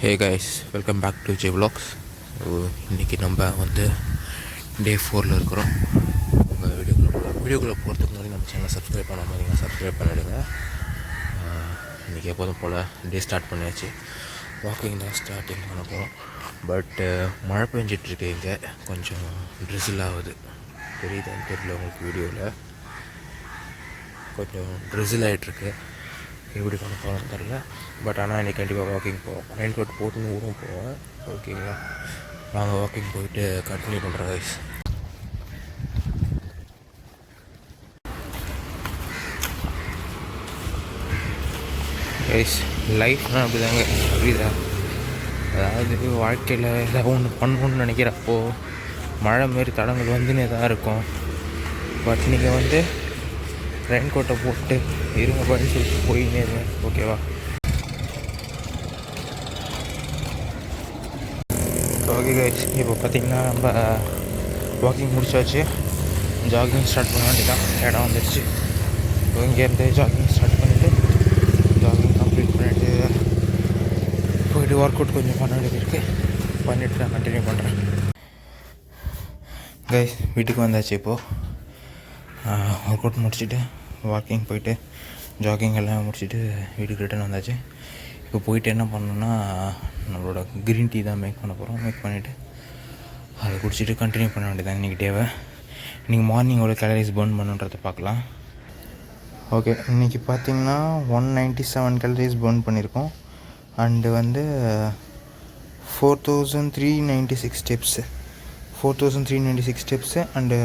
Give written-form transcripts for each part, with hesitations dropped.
Hey guys, welcome back to J vlogs. So இன்றைக்கி நம்ம வந்து டே 4 இருக்கிறோம். உங்கள் வீடியோக்குள்ளே போகிறதுக்கு முன்னாடி நம்ம சேனலை சப்ஸ்கிரைப் பண்ணாமல் நீங்கள் சப்ஸ்கிரைப் பண்ணிவிடுங்க. இன்றைக்கி எப்போதும் போல் டே ஸ்டார்ட் பண்ணியாச்சு. வாக்கிங் தான் ஸ்டார்டிங் பண்ண போகிறோம். பட்டு மழை பெஞ்சிட்ருக்கு. இங்கே கொஞ்சம் ட்ரிசில் ஆகுது, தெரியுதான்னு தெரியல உங்களுக்கு. வீடியோவில் கொஞ்சம் ட்ரிசில் ஆகிட்டுருக்கு. எப்படி பண்ண போகிறோன்னு தெரில. பட் ஆனால் இன்றைக்கி கண்டிப்பாக வாக்கிங் போவோம். ரெயின் கோட் போட்டுன்னு ஊரும் போவேன். ஓகேங்களா, நாங்கள் வாக்கிங் போயிட்டு கண்டினியூ பண்ணுறோம் கைஸ். கைஸ், லைஃப்னால் அப்படி தாங்க, புரியுதா? அதாவது வாழ்க்கையில் ஏதாவது ஒன்று பண்ணணுன்னு நினைக்கிறப்போ மழை மாரி தடங்கள் வந்துன்னு தான் இருக்கும். பட் நீங்கள் வந்து ரெயின் கோட்டை போட்டு இருங்க பண்ணி சொல்லிட்டு போயின்னே இருங்க. ஓகேவா? ஓகே கைஸ், இப்போ பார்த்திங்கன்னா நம்ம வாக்கிங் முடிச்சாச்சு. ஜாகிங் ஸ்டார்ட் பண்ண வேண்டியதான். இடம் வந்துடுச்சு. இப்போ இங்கேருந்து ஜாகிங் ஸ்டார்ட் பண்ணிவிட்டு ஜாகிங் கம்ப்ளீட் பண்ணிவிட்டு போய்ட்டு ஒர்க் அவுட் கொஞ்சம் பண்ண வேண்டியது இருக்குது. பண்ணிவிட்டு நான் கண்டினியூ பண்ணுறேன். கைஸ், வீட்டுக்கு வந்தாச்சு. இப்போது ஒர்க் அவுட் முடிச்சுட்டு வாக்கிங் போயிட்டு ஜாகிங் எல்லாம் முடிச்சுட்டு வீட்டுக்கு ரிட்டர்ன் வந்தாச்சு. இப்போ போயிட்டு என்ன பண்ணணுன்னா, நம்மளோட க்ரீன் டீ தான் மேக் பண்ண போகிறோம். மேக் பண்ணிவிட்டு அதை குடிச்சிட்டு கண்டினியூ பண்ண வேண்டியதான் இன்றைக்கி டேவை. இன்றைக்கி மார்னிங் எவ்வளோ கேலரிஸ் பர்ன் பண்ணுன்றதை பார்க்கலாம். ஓகே, இன்றைக்கி பார்த்திங்கன்னா 197 கேலரிஸ் பர்ன் பண்ணியிருக்கோம். அண்டு வந்து 4396 steps 4396 steps and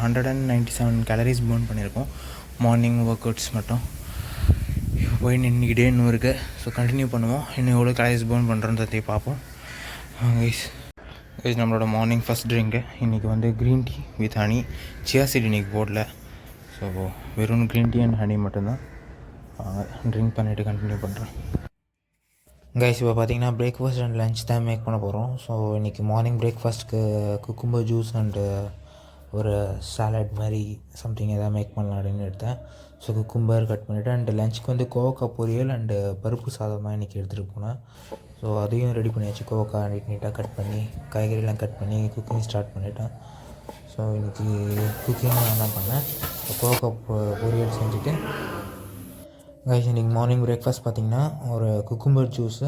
197 calories burn பண்ணியிருக்கோம் மார்னிங் ஒர்க் அவுட்ஸ் மட்டும். இப்போ போய் இன்றைக்கி டே இன்னும் இருக்குது. ஸோ கண்டினியூ பண்ணுவோம். இன்னும் எவ்வளோ கேலரிஸ் பர்ன் பண்ணுறோன்றதை பார்ப்போம். கைஸ், நம்மளோட மார்னிங் ஃபஸ்ட் ட்ரிங்க்கு இன்றைக்கி வந்து green tea with honey. Chia seed இன்றைக்கி போடல. ஸோ வெறும் க்ரீன் டீ அண்ட் ஹனி மட்டும்தான். ட்ரிங்க் பண்ணிவிட்டு கண்டினியூ பண்ணுறேன். கைஸ், இப்போ பார்த்திங்கன்னா பிரேக்ஃபாஸ்ட் அண்ட் லன்ச் தான் மேக் பண்ண போகிறோம். ஸோ இன்றைக்கி மார்னிங் பிரேக்ஃபாஸ்ட்டுக்கு குக்கும்பர் ஜூஸ் அண்டு ஒரு சாலட் மாதிரி சம்திங் எதாவது மேக் பண்ணலாம் அப்படின்னு எடுத்தேன். ஸோ குக்கும்பர் கட் பண்ணிவிட்டு அண்டு லஞ்சுக்கு வந்து கோவக்காய் பொரியல் அண்டு பருப்பு சாதம் தான் இன்றைக்கி எடுத்துகிட்டு போனேன். ஸோ அதையும் ரெடி பண்ணியாச்சு. கோவக்காய் நீட்டாக கட் பண்ணி காய்கறிலாம் கட் பண்ணி குக்கிங் ஸ்டார்ட் பண்ணிவிட்டேன். ஸோ இன்றைக்கி குக்கிங் நான் தான் பண்ணேன். கோவக்காய் பொரியல் செஞ்சுட்டு கைஸ், இன்றைக்கி மார்னிங் பிரேக்ஃபாஸ்ட் பார்த்திங்கன்னா ஒரு cucumber juice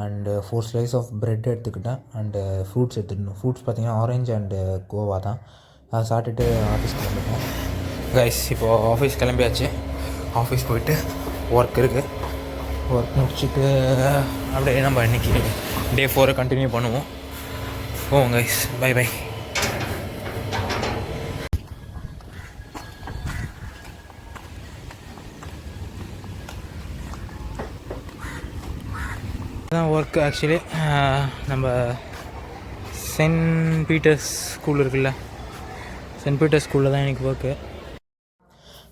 and 4 slice of bread எடுத்துக்கிட்டேன். அண்டு ஃப்ரூட்ஸ் எடுத்துக்கணும். ஃப்ரூட்ஸ் பார்த்திங்கன்னா ஆரஞ்சு அண்டு கோவா தான். அதை சாப்பிட்டுட்டு ஆஃபீஸ் கிளம்பிட்டேன். கைஸ், இப்போது ஆஃபீஸ் கிளம்பியாச்சு. ஆஃபீஸ் போயிட்டு ஒர்க் இருக்குது. ஒர்க் முடிச்சுட்டு அப்படியே நம்ம இன்றைக்கி டே 4 கண்டினியூ பண்ணுவோம். போவோம் கைஸ். Bye bye. தான் ஒர்க் ஆக்சுவலி நம்ம சென்ட் பீட்டர்ஸ் ஸ்கூல் இருக்குல்ல, சென்ட் பீட்டர்ஸ் ஸ்கூலில் தான் எனக்கு ஒர்க்கு.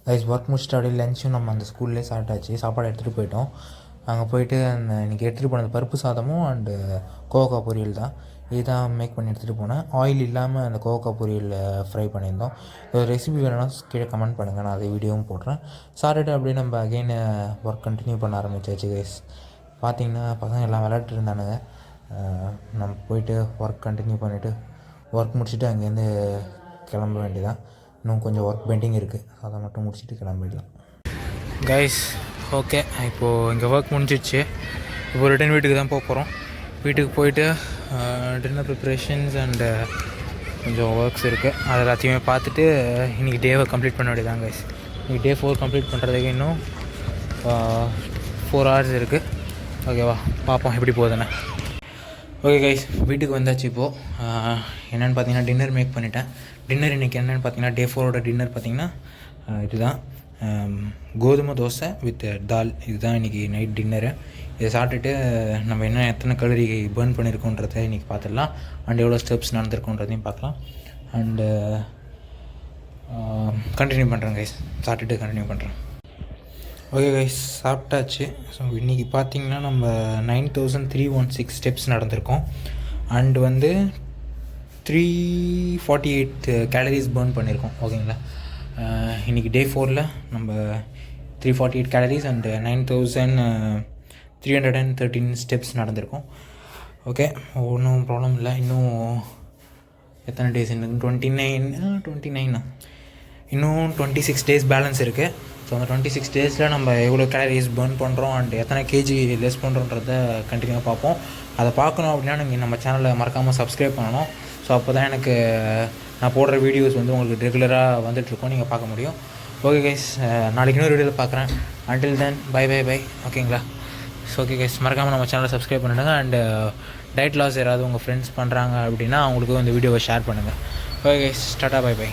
கைஸ், ஒர்க் முடிச்சுட்டு அப்படியே லஞ்சும் நம்ம அந்த ஸ்கூல்லேயே சாப்பிட்டாச்சு. சாப்பாடு எடுத்துகிட்டு போயிட்டோம். அங்கே போயிட்டு அந்த இன்றைக்கி எடுத்துகிட்டு போனது பருப்பு சாதமும் அண்டு கோவக்காய் பொரியல் தான். இதுதான் மேக் பண்ணி எடுத்துகிட்டு போனேன். ஆயில் இல்லாமல் அந்த கோவக்காய் பொரியல் ஃப்ரை பண்ணியிருந்தோம். ரெசிபி வேணும்னா கீழே கமெண்ட் பண்ணுங்கள், நான் அதை வீடியோவும் போடுறேன். சாப்பிட்டுட்டு அப்படியே நம்ம அகெயின் ஒர்க் கண்டினியூ பண்ண ஆரம்பிச்சாச்சு. கைஸ், பார்த்திங்கன்னா பசங்க எல்லாம் விளையாட்டு இருந்தானுங்க. நம்ம போயிட்டு ஒர்க் கண்டினியூ பண்ணிவிட்டு ஒர்க் முடிச்சுட்டு அங்கேருந்து கிளம்ப வேண்டியதான். இன்னும் கொஞ்சம் ஒர்க் பெண்டிங் இருக்குது, அதை மட்டும் முடிச்சுட்டு கிளம்பிடலாம். கைஸ், ஓகே, இப்போது இங்கே ஒர்க் முடிஞ்சிடுச்சு. இப்போ ரிட்டன் வீட்டுக்கு தான் போக போகிறோம். வீட்டுக்கு போயிட்டு டின்னர் ப்ரிப்ரேஷன்ஸ் அண்டு கொஞ்சம் ஒர்க்ஸ் இருக்குது. அது எல்லாத்தையுமே பார்த்துட்டு இன்றைக்கி டேவை கம்ப்ளீட் பண்ண வேண்டியதான். கைஸ், இன்றைக்கி டே 4 கம்ப்ளீட் பண்ணுறதுக்கு இன்னும் 4 hours இருக்குது. ஓகேவா, பார்ப்போம் எப்படி போகுதுன்னு. ஓகே கைஸ், வீட்டுக்கு வந்தாச்சு. இப்போது என்னென்னு பார்த்தீங்கன்னா டின்னர் மேக் பண்ணிட்டேன். டின்னர் இன்றைக்கி என்னென்னு பார்த்தீங்கன்னா டே 4ஓட டின்னர் பார்த்திங்கன்னா இதுதான், கோதுமை தோசை வித் தால். இதுதான் இன்றைக்கி நைட் டின்னரு. இதை சாப்பிட்டுட்டு நம்ம என்ன எத்தனை கலரி பர்ன் பண்ணியிருக்கோன்றதை இன்றைக்கி பார்த்துடலாம். அண்ட் எவ்வளோ ஸ்டெப்ஸ் நடந்திருக்கோன்றதையும் பார்க்கலாம். அண்டு கண்டினியூ பண்ணுறேன் கைஸ். சாப்பிட்டுட்டு கண்டினியூ பண்ணுறேன். ஓகே கைஸ், சாப்பிட்டாச்சு. ஸோ இன்றைக்கி பார்த்திங்கன்னா நம்ம 9316 ஸ்டெப்ஸ் நடந்திருக்கோம். அண்டு வந்து 348 கேலரிஸ் பர்ன் பண்ணியிருக்கோம். ஓகேங்களா, இன்றைக்கி டே 4ல் நம்ம 348 கேலரிஸ் அண்டு 9313 ஸ்டெப்ஸ் நடந்திருக்கோம். ஓகே, ஒன்றும் ப்ராப்ளம் இல்லை. இன்னும் எத்தனை டேஸ் இன்னும் 29 இன்னும் 26 டேஸ் பேலன்ஸ் இருக்குது. ஸோ அந்த 26 டேஸில் நம்ம எவ்வளோ கேலரிஸ் பர்ன் பண்ணுறோம் அண்ட் எத்தனை கேஜி லெஸ் பண்ணுறோன்றத கண்டினியூவாக பார்ப்போம். அதை பார்க்கணும் அப்படின்னா நீங்கள் நம்ம சேனலை மறக்காமல் சப்ஸ்கிரைப் பண்ணணும். ஸோ அப்போ தான் எனக்கு நான் போடுற வீடியோஸ் வந்து உங்களுக்கு ரெகுலராக வந்துட்டுருக்கோம், நீங்கள் பார்க்க முடியும். ஓகே கைஸ், நாளைக்கு இன்னொரு வீடியோவில் பார்க்குறேன். Until then bye. ஓகேங்களா? ஸோ ஓகே கைஸ், மறக்காமல் நம்ம சேனலை சப்ஸ்கிரைப் பண்ணிவிடுங்க. அண்டு டயட் லாஸ் யாராவது உங்கள் ஃப்ரெண்ட்ஸ் பண்ணுறாங்க அப்படின்னா அவங்களுக்கு இந்த வீடியோவை ஷேர் பண்ணுங்கள். Okay guys, tata, by.